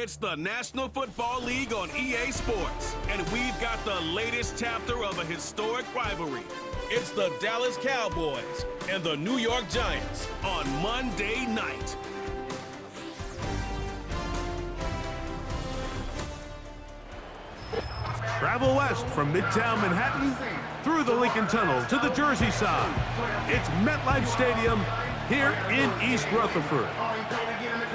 It's the National Football League on EA Sports, and we've got the latest chapter of a historic rivalry. It's the Dallas Cowboys and the New York Giants on Monday night. Travel west from Midtown Manhattan through the Lincoln Tunnel to the Jersey side. It's MetLife Stadium here in East Rutherford.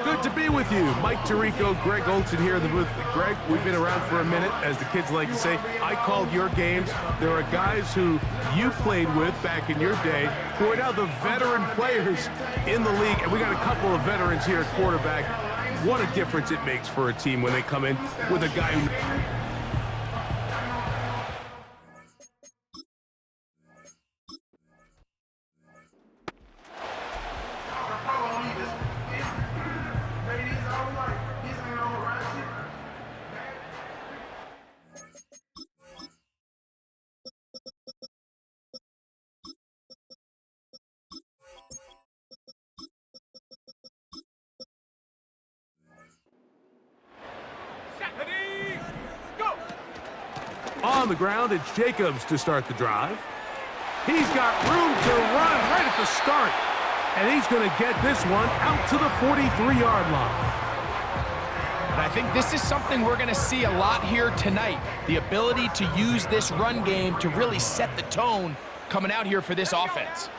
Good to be with you. Mike Tirico, Greg Olson here in the booth. Greg, we've been around for a minute. As the kids like to say, I called your games. There are guys who you played with back in your day who are now the veteran players in the league, and we got a couple of veterans here at quarterback. What a difference it makes for a team when they come in with a guy who... On the ground, it's Jacobs to start the drive. He's got room to run right at the start. And he's going to get this one out to the 43-yard line. And I think this is something we're going to see a lot here tonight. The ability to use this run game to really set the tone coming out here for this offense.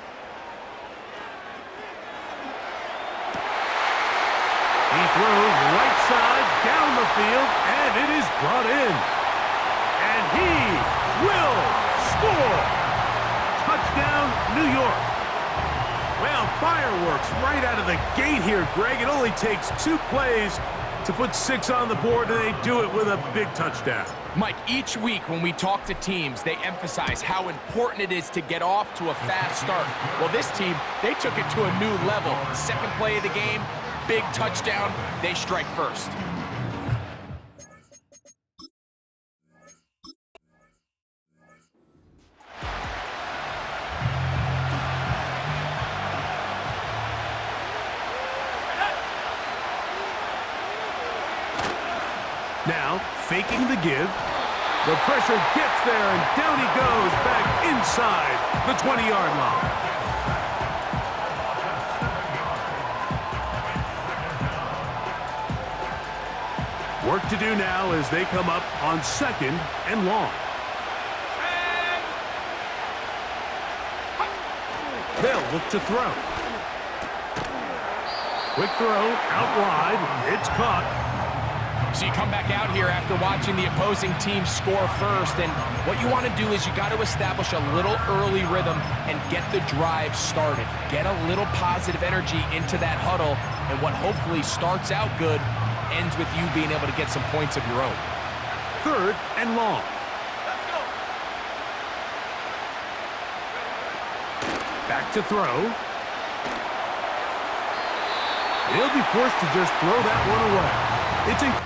He throws right side down the field, and it is brought in. And he will score. Touchdown, New York. Well, fireworks right out of the gate here, Greg. It only takes 2 plays to put 6 on the board, and they do it with a big touchdown. Mike, each week when we talk to teams, they emphasize how important it is to get off to a fast start. Well, this team, they took it to a new level. Second play of the game, big touchdown, they strike first. Now, faking the give. The pressure gets there, and down he goes back inside the 20-yard line. Work to do now as they come up on 2nd and long. They'll look to throw. Quick throw, out wide, it's caught. So you come back out here after watching the opposing team score first, and what you want to do is you got to establish a little early rhythm and get the drive started. Get a little positive energy into that huddle, and what hopefully starts out good ends with you being able to get some points of your own. 3rd and long. Let's go. Back to throw. He'll be forced to just throw that one away. It's a...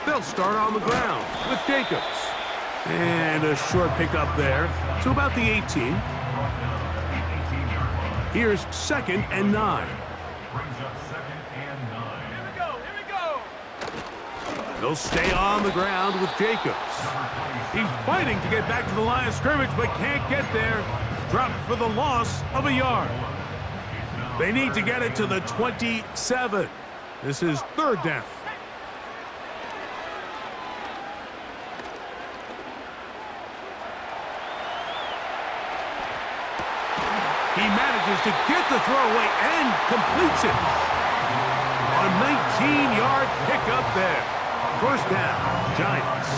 They'll start on the ground with Jacobs. And a short pickup there to about the 18. Here's 2nd and 9. They'll stay on the ground with Jacobs. He's fighting to get back to the line of scrimmage, but can't get there. Dropped for the loss of a yard. They need to get it to the 27. This is 3rd down. He manages to get the throw away and completes it. A 19-yard pickup there. 1st down, Giants.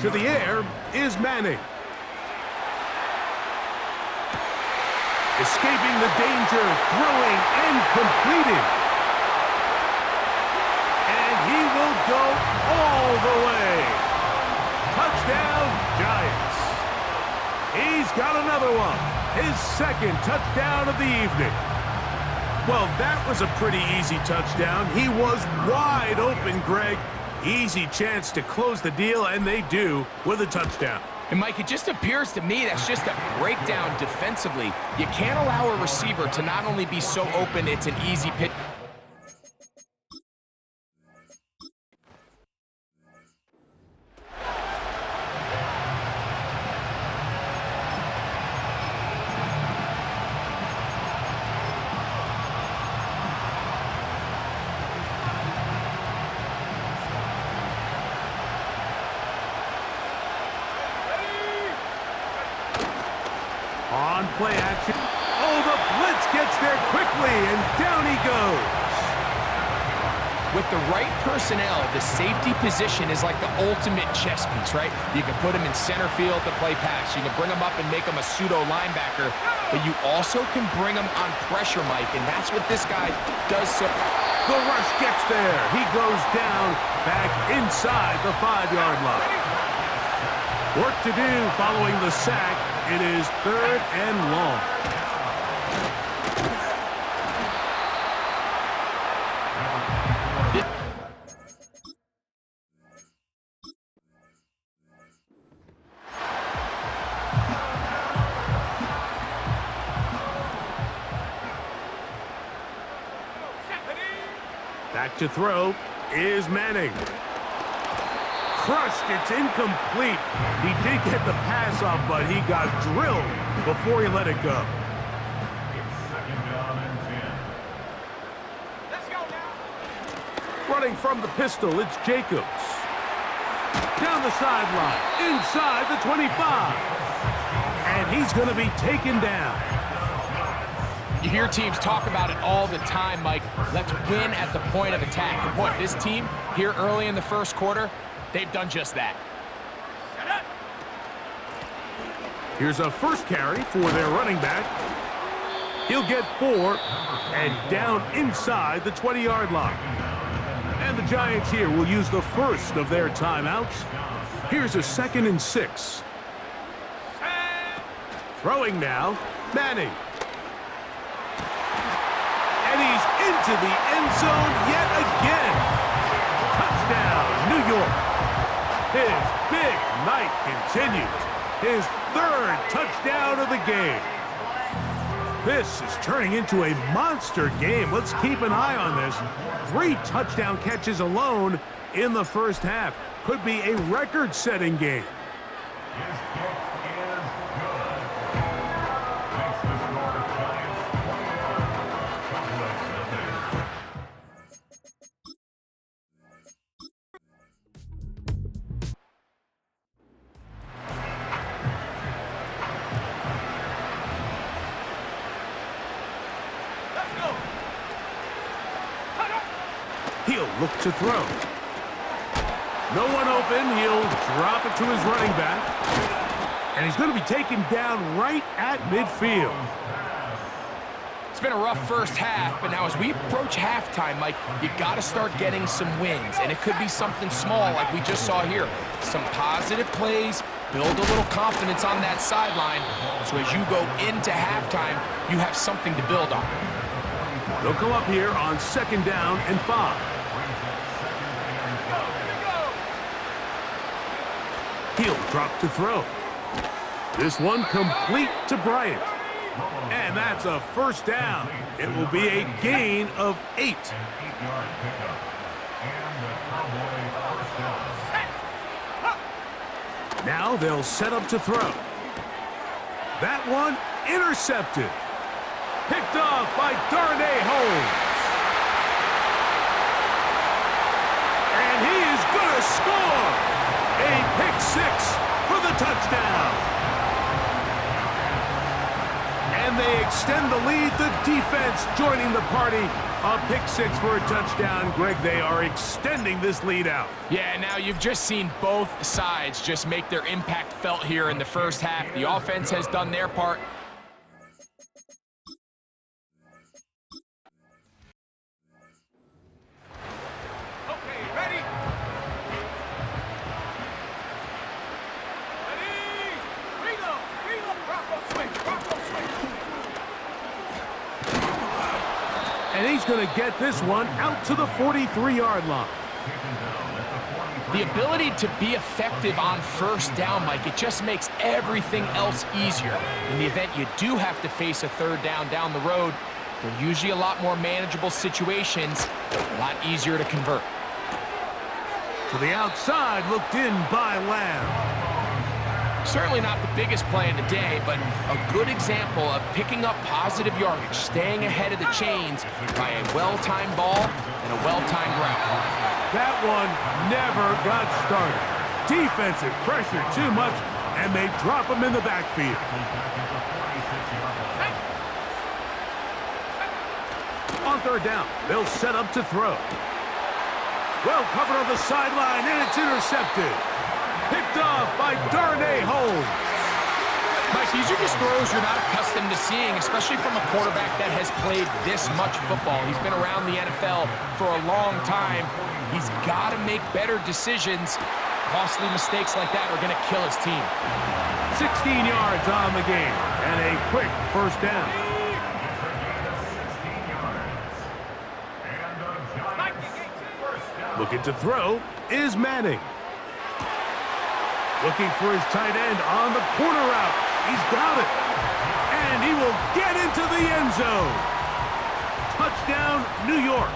To the air is Manning. Escaping the danger, throwing and completing. And he will go all the way. Touchdown, Giants. He's got another one. His 2nd touchdown of the evening. Well, that was a pretty easy touchdown. He was wide open, Greg. Easy chance to close the deal, and they do with a touchdown. And, Mike, it just appears to me that's just a breakdown defensively. You can't allow a receiver to not only be so open, it's an easy pitch. On play action. Oh, the blitz gets there quickly, and down he goes. With the right personnel, the safety position is like the ultimate chess piece, right? You can put him in center field to play pass. You can bring him up and make him a pseudo linebacker, but you also can bring him on pressure, Mike, and that's what this guy does. So the rush gets there. He goes down back inside the 5-yard line. Work to do following the sack. It is 3rd and long. Back to throw is Manning. Crushed, it's incomplete. He did get the pass off, but he got drilled before he let it go. Let's go now. Running from the pistol, it's Jacobs. Down the sideline, inside the 25. And he's going to be taken down. you hear teams talk about it all the time, Mike. Let's win at the point of attack. And boy, this team here early in the first quarter, they've done just that. Here's a first carry for their running back. He'll get 4 and down inside the 20-yard line. And the Giants here will use the first of their timeouts. Here's a 2nd and 6. Throwing now, Manning. And he's into the end zone yet again. Touchdown, New York. His big night continues. His 3rd touchdown of the game. This is turning into a monster game. Let's keep an eye on this. 3 touchdown catches alone in the first half. Could be a record-setting game. He'll look to throw. No one open. He'll drop it to his running back. And he's going to be taken down right at midfield. It's been a rough first half, but now as we approach halftime, Mike, you got to start getting some wins. And it could be something small like we just saw here. Some positive plays, build a little confidence on that sideline. So as you go into halftime, you have something to build on. They'll come up here on 2nd down and 5. He'll drop to throw. This one complete to Bryant. And that's a first down. It will be a gain of 8. Now they'll set up to throw. That one intercepted. Picked off by Darnay Holmes. And he is going to score. A pick 6 for the touchdown. And they extend the lead. The defense joining the party. A pick 6 for a touchdown. Greg, they are extending this lead out. Yeah, now you've just seen both sides just make their impact felt here in the first half. The offense has done their part. And he's going to get this one out to the 43-yard line. The ability to be effective on first down, Mike, it just makes everything else easier. In the event you do have to face a third down the road, they're usually a lot more manageable situations, a lot easier to convert. To the outside, looked in by Lamb. Certainly not the biggest play of the day, but a good example of picking up positive yardage, staying ahead of the chains by a well-timed ball and a well-timed route. That one never got started. Defensive pressure too much, and they drop him in the backfield. On third down, they'll set up to throw. Well covered on the sideline, and it's intercepted. Picked off by Darnay Holmes. Mike, these are just throws you're not accustomed to seeing, especially from a quarterback that has played this much football. He's been around the NFL for a long time. He's got to make better decisions. Costly mistakes like that are going to kill his team. 16 yards on the game, and a quick first down. Looking to throw is Manning. Looking for his tight end on the corner route. He's got it. And he will get into the end zone. Touchdown, New York.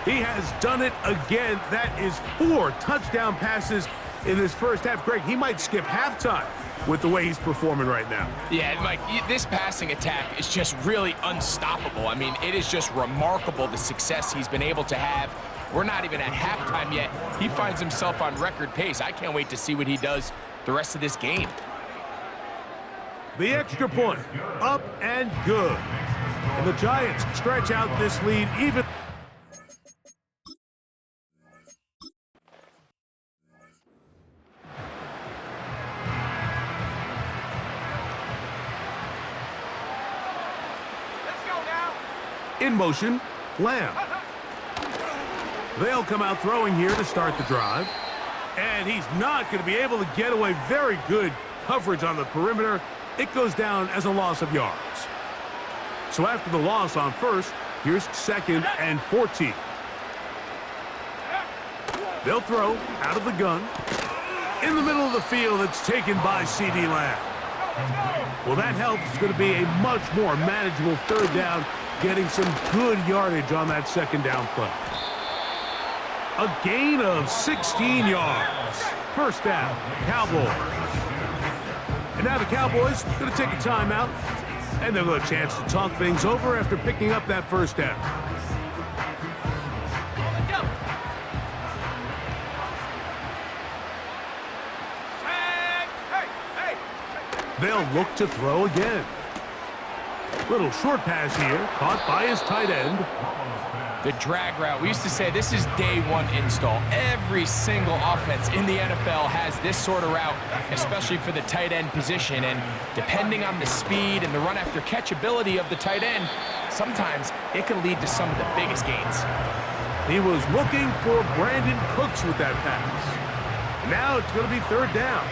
He has done it again. That is 4 touchdown passes in this first half. Greg, he might skip halftime with the way he's performing right now. Yeah, Mike, this passing attack is just really unstoppable. I mean, it is just remarkable the success he's been able to have. We're not even at halftime yet. He finds himself on record pace. I can't wait to see what he does the rest of this game. The extra point, up and good. And the Giants stretch out this lead even. Let's go now. In motion, Lamb. They'll come out throwing here to start the drive. And he's not going to be able to get away. Very good coverage on the perimeter. It goes down as a loss of yards. So after the loss on first, here's 2nd and 14. They'll throw out of the gun. In the middle of the field, it's taken by C.D. Lamb. Well, that helps. It's going to be a much more manageable third down, getting some good yardage on that second down play. A gain of 16 yards. First down, Cowboys. And now the Cowboys going to take a timeout, and they'll get a chance to talk things over after picking up that first down. They'll look to throw again. Little short pass here, caught by his tight end. The drag route. We used to say this is day one install. Every single offense in the NFL has this sort of route, especially for the tight end position. And depending on the speed and the run after catch ability of the tight end, sometimes it can lead to some of the biggest gains. He was looking for Brandon Cooks with that pass. And now it's going to be third down.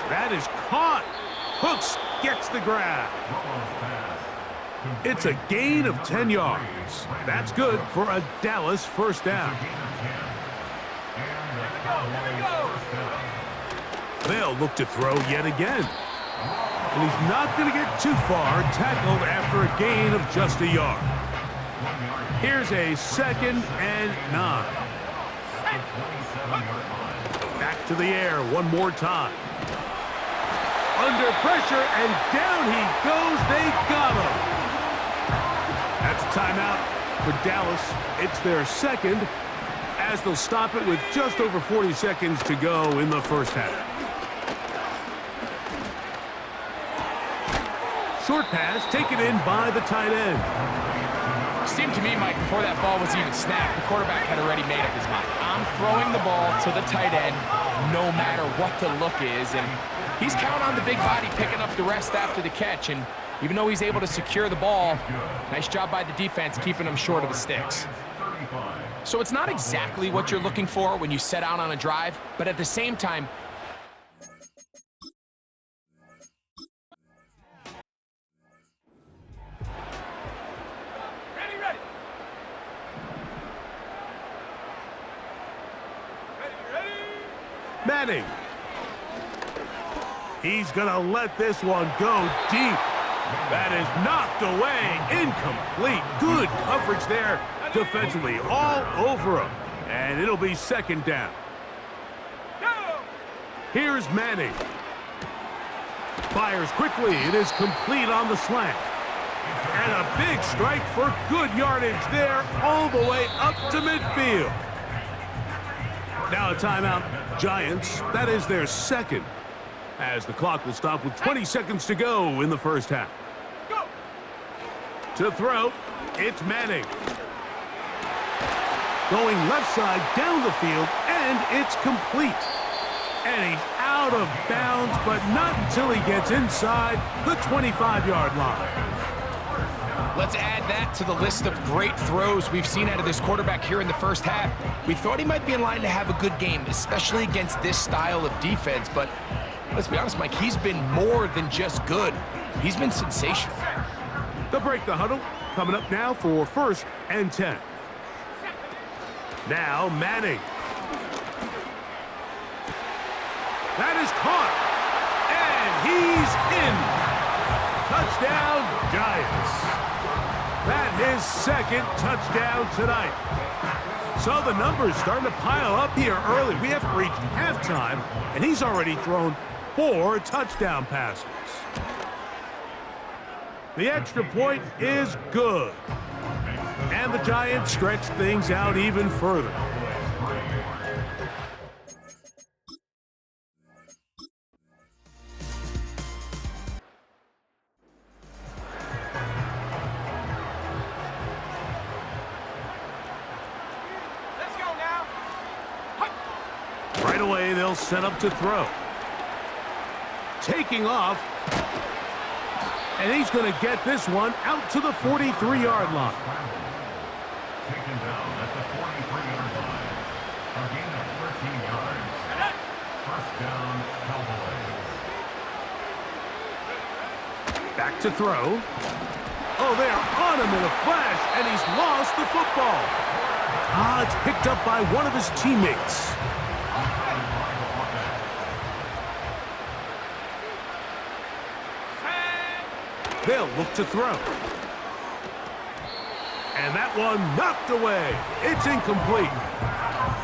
That is caught. Cooks gets the grab. It's a gain of 10 yards. That's good for a Dallas first down. They'll look to throw yet again. And he's not going to get too far, tackled after a gain of just a yard. Here's a 2nd and 9. Back to the air one more time. Under pressure, and down he goes. They got him. That's a timeout for Dallas. It's their second, as they'll stop it with just over 40 seconds to go in the first half. Short pass taken in by the tight end. It seemed to me, Mike, before that ball was even snapped, the quarterback had already made up his mind. I'm throwing the ball to the tight end no matter what the look is, and he's counting on the big body picking up the rest after the catch, and even though he's able to secure the ball, nice job by the defense keeping him short of the sticks. So it's not exactly what you're looking for when you set out on a drive, but at the same time, Ready. Manning. He's going to let this one go deep. That is knocked away. Incomplete. Good coverage there defensively. All over him. And it'll be second down. Here's Manning. Fires quickly. It is complete on the slant. And a big strike for good yardage there all the way up to midfield. Now a timeout. Giants, that is their second, as the clock will stop with 20 seconds to go in the first half. Go. To throw, it's Manning. Going left side down the field, and it's complete. And he's out of bounds, but not until he gets inside the 25-yard line. let's add that to the list of great throws we've seen out of this quarterback here in the first half. We thought he might be in line to have a good game, especially against this style of defense, but let's be honest, Mike, he's been more than just good. He's been sensational. They'll break the huddle. Coming up now for 1st and 10. Now Manning. That is caught. And he's in. Touchdown, Giants. That his second touchdown tonight. So the numbers starting to pile up here early. We haven't reached halftime, and he's already thrown 4 touchdown passes. The extra point is good. And the Giants stretch things out even further. Let's go now. Right away, they'll set up to throw. Taking off. And he's going to get this one out to the 43-yard line. Taken down at the 43-yard line. A gain of 13 yards. First down, Cowboys. Back to throw. Oh, they are on him in a flash, and he's lost the football. It's picked up by one of his teammates. They'll look to throw. And that one knocked away. It's incomplete.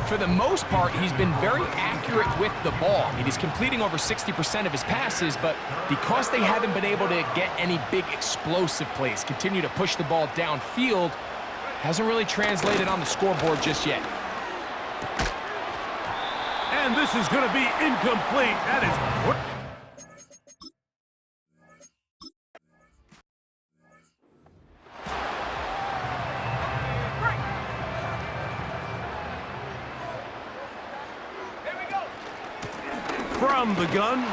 For the most part, he's been very accurate with the ball. I mean, he's completing over 60% of his passes, but because they haven't been able to get any big explosive plays, continue to push the ball downfield, hasn't really translated on the scoreboard just yet. And this is going to be incomplete. That is... From the gun,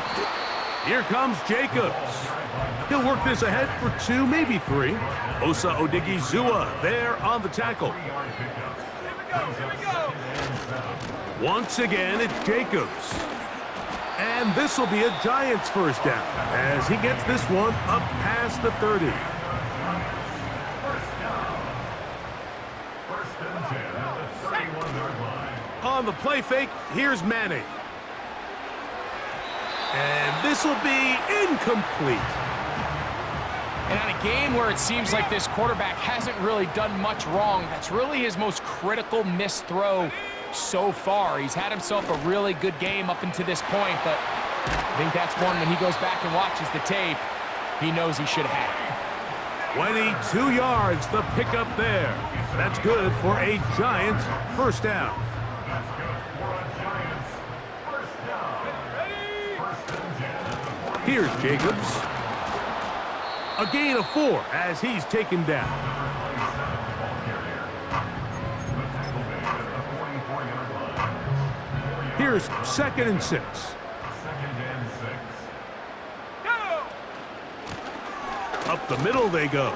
here comes Jacobs. He'll work this ahead for 2, maybe 3. Osa Odigizua there on the tackle. Here we go. Once again, it's Jacobs. And this will be a Giants first down as he gets this one up past the 30. First and 10 at the 31-yard line. On the play fake, here's Manning. And this will be incomplete. And on a game where it seems like this quarterback hasn't really done much wrong, that's really his most critical missed throw so far. He's had himself a really good game up until this point, but I think that's one when he goes back and watches the tape, he knows he should have had it. 22 yards, the pickup there. That's good for a Giants first down. Here's Jacobs. A gain of 4 as he's taken down. Here's 2nd and 6. Go. Up the middle they go.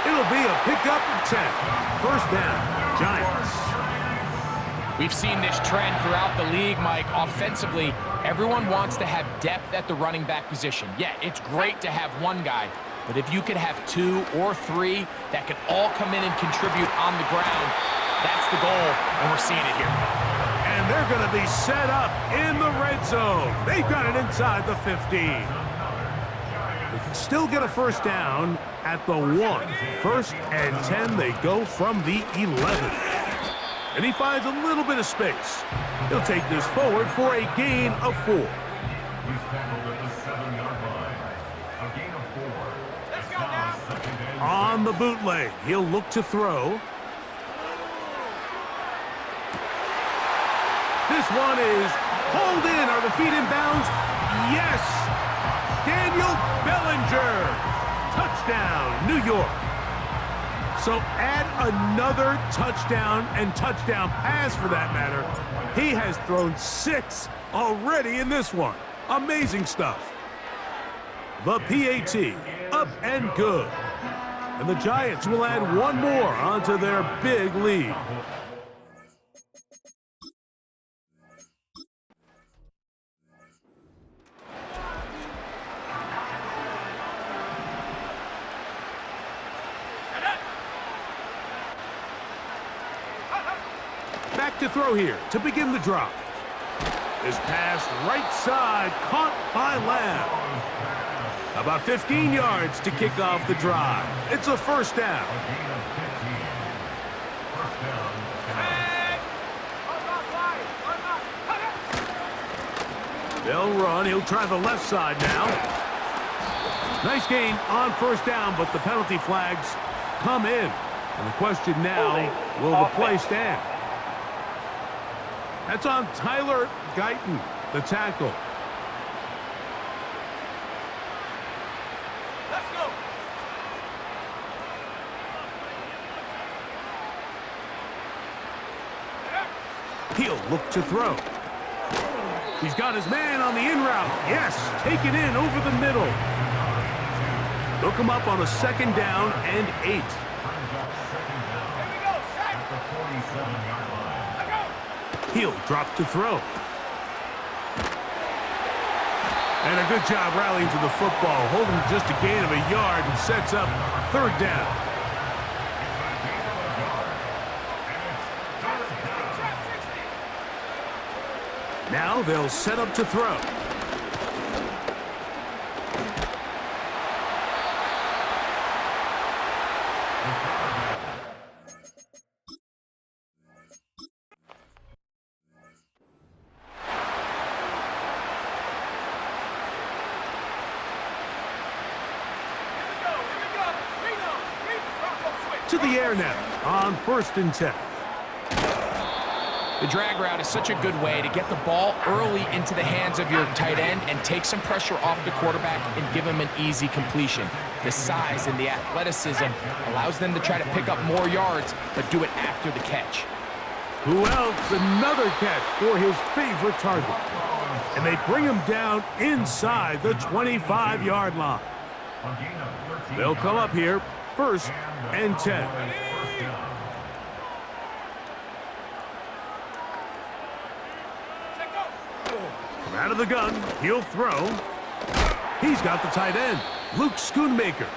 It'll be a pickup of 10. First down, Giants. We've seen this trend throughout the league, Mike. Offensively, everyone wants to have depth at the running back position. Yeah, it's great to have one guy, but if you could have 2 or 3 that can all come in and contribute on the ground, that's the goal, and we're seeing it here. And they're going to be set up in the red zone. They've got it inside the 15. They can still get a first down at the 1. First and 10, they go from the 11. And he finds a little bit of space. He'll take this forward for a gain of 4. He's tackled at the 7-yard line. A gain of 4. Let's go now. On the bootleg, he'll look to throw. This one is pulled in. Are the feet in bounds? Yes! Daniel Bellinger. Touchdown, New York. So add another touchdown and touchdown pass for that matter. He has thrown 6 already in this one. Amazing stuff. The PAT, up and good. And the Giants will add one more onto their big lead. Back to throw here to begin the drive. This pass right side caught by Lamb. About 15 yards to kick off the drive. It's a first down. They'll run. He'll try the left side now. Nice gain on first down, but the penalty flags come in. And the question now, will the play stand? That's on Tyler Guyton, the tackle. Let's go. He'll look to throw. He's got his man on the in route. Yes, take it in over the middle. They'll come up on a second down and 8. Here we go, set. At the 47-yard line. Let's go. He'll drop to throw. And a good job rallying to the football, holding just a gain of a yard and sets up third down. Now they'll set up to throw. To the air now on first and 10. The drag route is such a good way to get the ball early into the hands of your tight end and take some pressure off the quarterback and give him an easy completion. The size and the athleticism allows them to try to pick up more yards, but do it after the catch. Who else? Another catch for his favorite target. And they bring him down inside the 25-yard line. They'll come up here first and 10. From out of the gun, he'll throw. He's got the tight end, Luke Schoonmaker.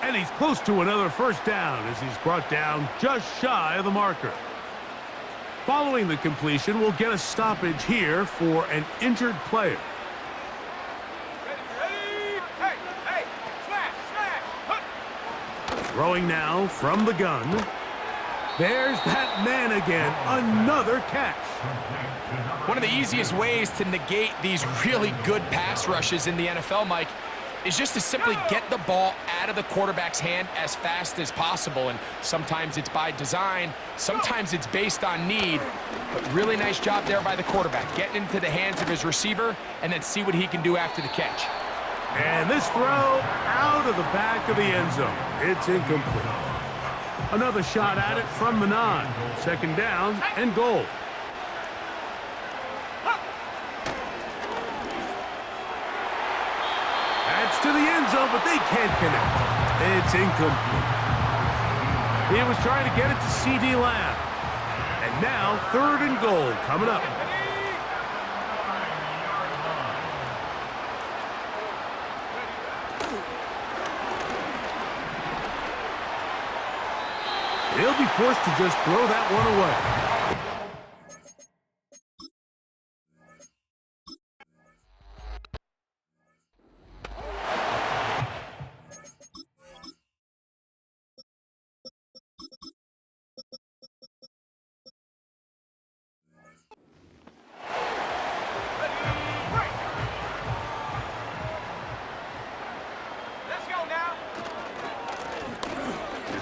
And he's close to another first down as he's brought down just shy of the marker. Following the completion, we'll get a stoppage here for an injured player. Throwing now from the gun. There's that man again. Another catch. One of the easiest ways to negate these really good pass rushes in the NFL, Mike, is just to simply get the ball out of the quarterback's hand as fast as possible. And sometimes it's by design, sometimes it's based on need. But really nice job there by the quarterback, getting into the hands of his receiver and then see what he can do after the catch. And this throw out of the back of the end zone. It's incomplete. Another shot at it from the 9. Second down and goal. That's to the end zone, but they can't connect. It's incomplete. He was trying to get it to C.D. Lamb. And now 3rd and goal coming up. He'll be forced to just throw that one away.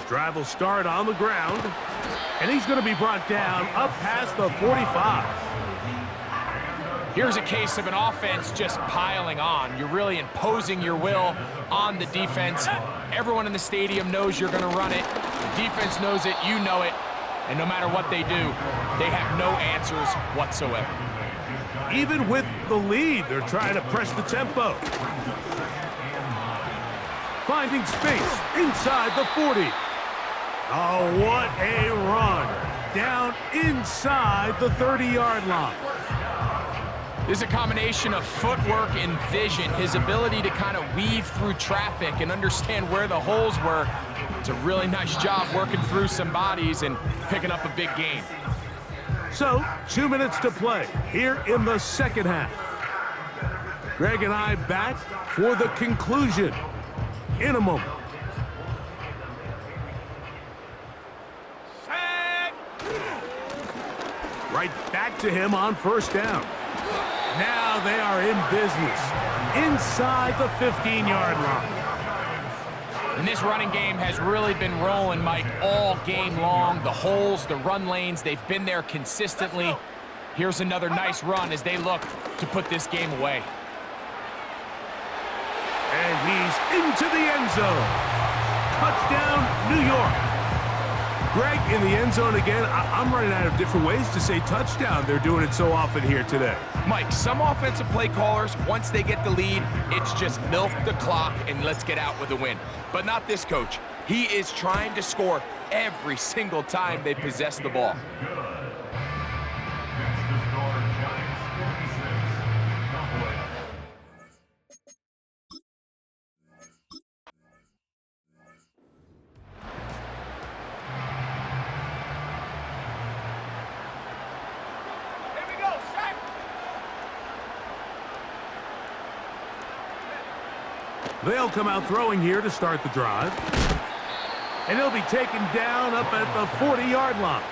Drive will start on the ground, and he's going to be brought down up past the 45. Here's a case of an offense just piling on. You're really imposing your will on the defense. Everyone in the stadium knows you're going to run it. The defense knows it, you know it, and no matter what they do, they have no answers whatsoever. Even with the lead, they're trying to press the tempo. Finding space inside the 40. Oh, what a run. Down inside the 30-yard line. This is a combination of footwork and vision, his ability to kind of weave through traffic and understand where the holes were. It's a really nice job working through some bodies and picking up a big gain. So, 2 minutes to play here in the second half. Greg and I back for the conclusion in a moment. Right back to him on 1st down. Now they are in business inside the 15-yard line. And this running game has really been rolling, Mike, all game long. The holes, the run lanes, they've been there consistently. Here's another nice run as they look to put this game away. And he's into the end zone. Touchdown, New York. Greg, in the end zone again. I'm running out of different ways to say touchdown. They're doing it so often here today. Mike, some offensive play callers, once they get the lead, it's just milk the clock and let's get out with a win. But not this coach. He is trying to score every single time they possess the ball. They'll come out throwing here to start the drive. And he'll be taken down up at the 40-yard line.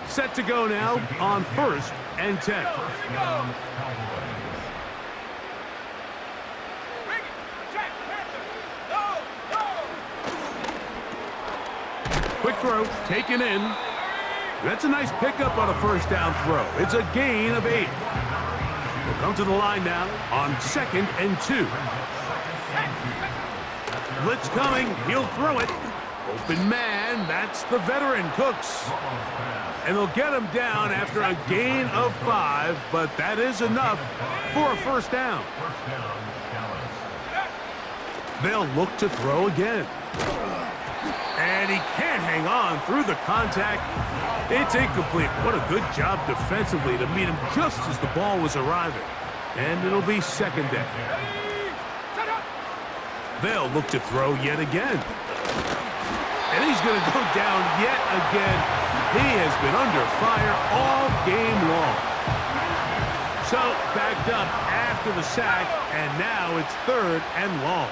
Set to go now on 1st and 10. Quick throw, taken in. That's a nice pickup on a 1st down throw. It's a gain of 8. We'll come to the line now on 2nd and 2. Blitz coming. He'll throw it. Open man. That's the veteran, Cooks. And they'll get him down after a gain of 5, but that is enough for a 1st down. They'll look to throw again. And he can't hang on through the contact. It's incomplete. What a good job defensively to meet him just as the ball was arriving. And it'll be 2nd down. They'll look to throw yet again. And he's going to go down yet again. He has been under fire all game long. So backed up after the sack, and now it's 3rd and long.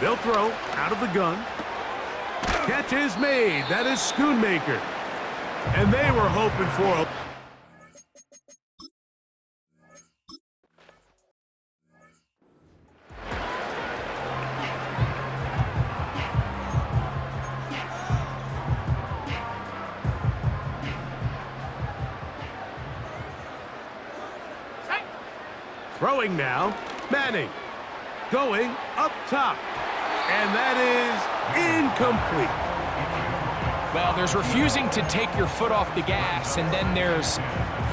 They'll throw out of the gun. Catch is made. That is Schoonmaker. And they were hoping for a... Throwing now, Manning. Going up top. And that is incomplete. Well, there's refusing to take your foot off the gas, and then there's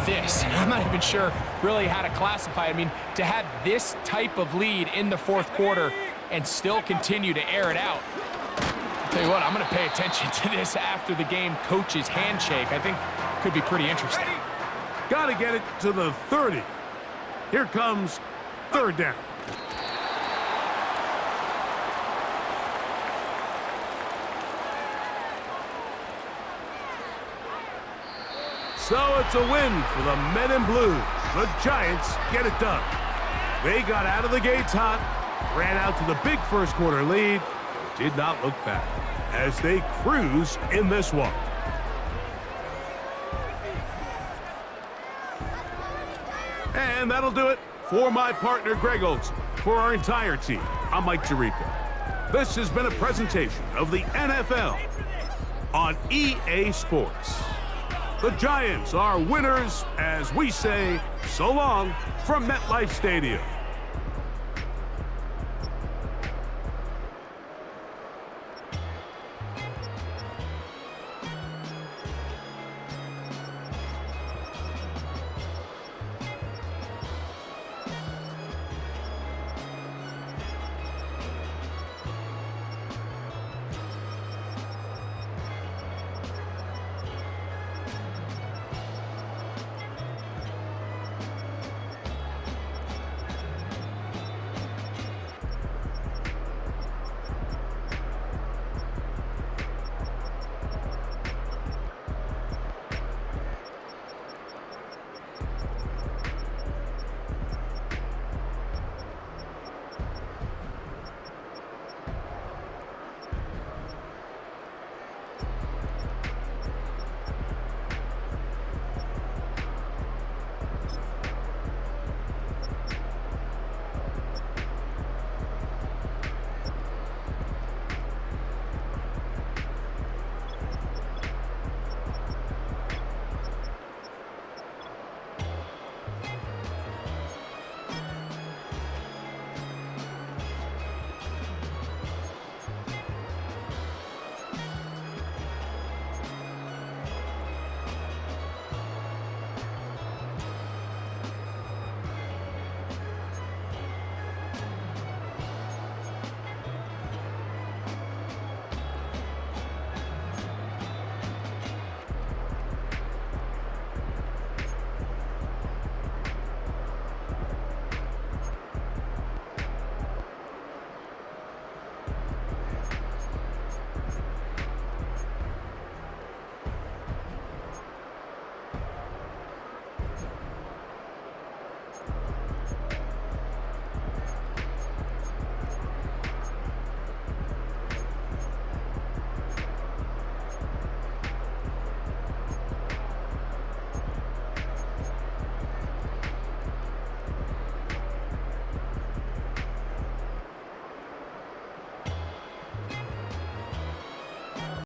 this. I'm not even sure really how to classify it. I mean, to have this type of lead in the fourth quarter and still continue to air it out. I'll tell you what, I'm going to pay attention to this after the game coach's handshake. I think could be pretty interesting. Got to get it to the 30. Here comes third down. So it's a win for the men in blue. The Giants get it done. They got out of the gates hot, ran out to the big first quarter lead, and did not look back as they cruise in this one. And that'll do it for my partner Greg Olson. For our entire team, I'm Mike Tirico. This has been a presentation of the NFL on EA Sports. The Giants are winners as we say so long from MetLife Stadium.